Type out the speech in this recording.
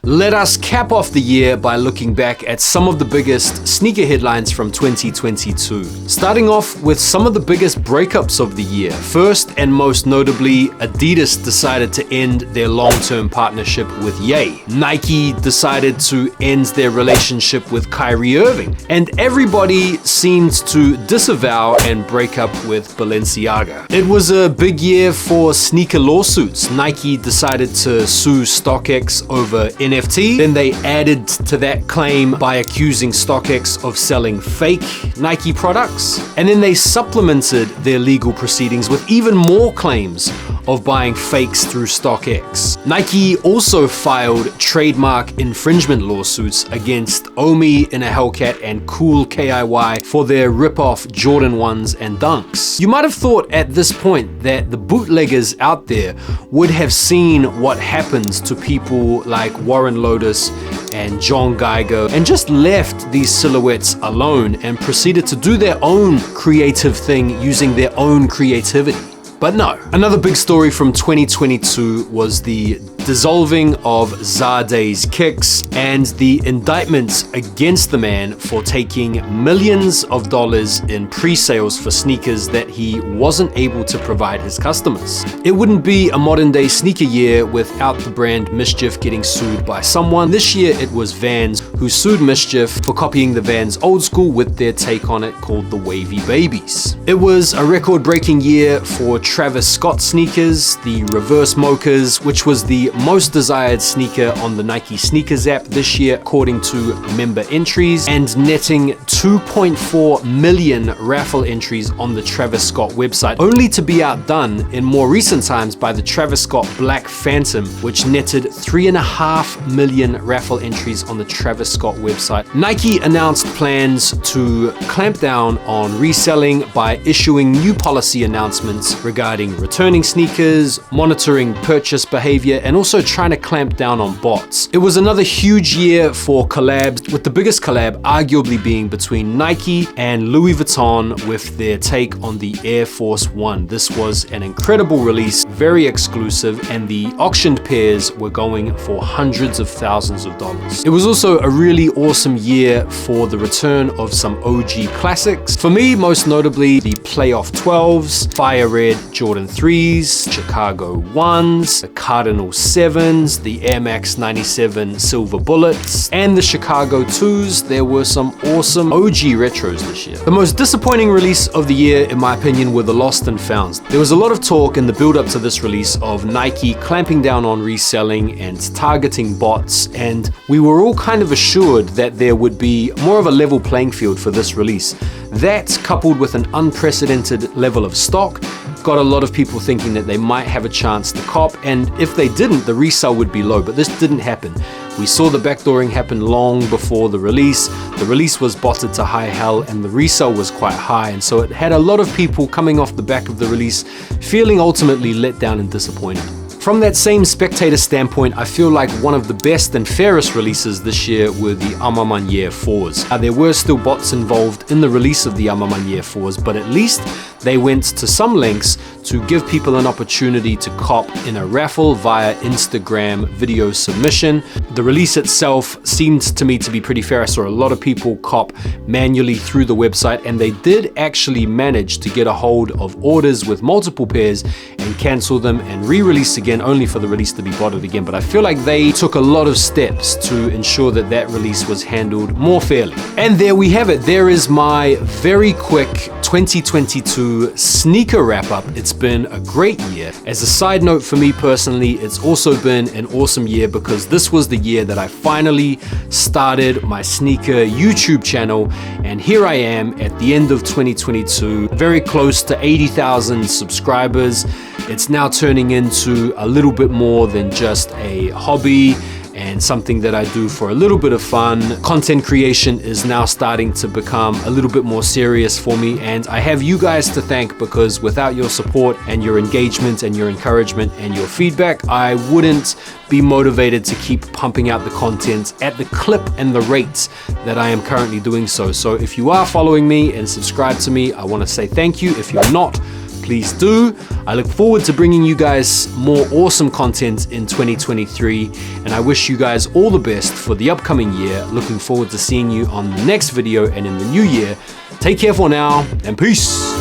Let us cap off the year by looking back at some of the biggest sneaker headlines from 2022. Starting off with some of the biggest breakups of the year. First and most notably, Adidas decided to end their long-term partnership with Ye. Nike decided to end their relationship with Kyrie Irving. And everybody seemed to disavow and break up with Balenciaga. It was a big year for sneaker lawsuits. Nike decided to sue StockX over NFT. Then they added to that claim by accusing StockX of selling fake Nike products. And then they supplemented their legal proceedings with even more claims of buying fakes through StockX. Nike also filed trademark infringement lawsuits against Omi in a Hellcat and Cool KIY for their rip-off Jordan 1s and Dunks. You might have thought at this point that the bootleggers out there would have seen what happens to people like Warren Lotus and John Geiger and just left these silhouettes alone and proceeded to do their own creative thing using their own creativity. But no. Another big story from 2022 was the dissolving of Zade's Kicks and the indictments against the man for taking millions of dollars in pre-sales for sneakers that he wasn't able to provide his customers. It wouldn't be a modern day sneaker year without the brand Mischief getting sued by someone. This year it was Vans who sued Mischief for copying the Vans old school with their take on it called the Wavy Babies. It was a record-breaking year for Travis Scott sneakers, the Reverse Mochas, which was the most desired sneaker on the Nike Sneakers app this year according to member entries, and netting 2.4 million raffle entries on the Travis Scott website, only to be outdone in more recent times by the Travis Scott Black Phantom, which netted 3.5 million raffle entries on the Travis Scott website. Nike announced plans to clamp down on reselling by issuing new policy announcements regarding returning sneakers, monitoring purchase behavior, and also trying to clamp down on bots. It was another huge year for collabs, with the biggest collab arguably being between Nike and Louis Vuitton with their take on the Air Force One. This was an incredible release, very exclusive, and the auctioned pairs were going for hundreds of thousands of dollars. It was also a really awesome year for the return of some OG classics. For me, most notably the Playoff 12s, Fire Red Jordan 3s, Chicago 1s, the Cardinal 7s, the Air Max 97 Silver Bullets, and the Chicago 2s. There were some awesome OG retros this year. The most disappointing release of the year, in my opinion, were the Lost and Founds. There was a lot of talk in the build-up to this release of Nike clamping down on reselling and targeting bots, and we were all kind of assured that there would be more of a level playing field for this release. That, coupled with an unprecedented level of stock, got a lot of people thinking that they might have a chance to cop, and if they didn't, the resale would be low, but this didn't happen. We saw the backdooring happen long before the release. The release was botted to high hell and the resale was quite high, and so it had a lot of people coming off the back of the release feeling ultimately let down and disappointed. From that same spectator standpoint, I feel like one of the best and fairest releases this year were the Amamanier 4s. There were still bots involved in the release of the Amamanier 4s, but at least they went to some lengths to give people an opportunity to cop in a raffle via Instagram video submission. The release itself seemed to me to be pretty fair. I saw a lot of people cop manually through the website, and they did actually manage to get a hold of orders with multiple pairs and cancel them and re-release again, only for the release to be botted again. But I feel like they took a lot of steps to ensure that that release was handled more fairly. And there we have it. There is my very quick 2022 sneaker wrap-up. It's been a great year. As a side note for me personally, it's also been an awesome year because this was the year that I finally started my sneaker YouTube channel, and here I am at the end of 2022, very close to 80,000 subscribers. It's now turning into a little bit more than just a hobby and something that I do for a little bit of fun. Content creation is now starting to become a little bit more serious for me, and I have you guys to thank, because without your support and your engagement and your encouragement and your feedback, I wouldn't be motivated to keep pumping out the content at the clip and the rates that I am currently doing so. So if you are following me and subscribe to me, I want to say thank you. If you're not, please do. I look forward to bringing you guys more awesome content in 2023, and I wish you guys all the best for the upcoming year. Looking forward to seeing you on the next video and in the new year. Take care for now, and peace.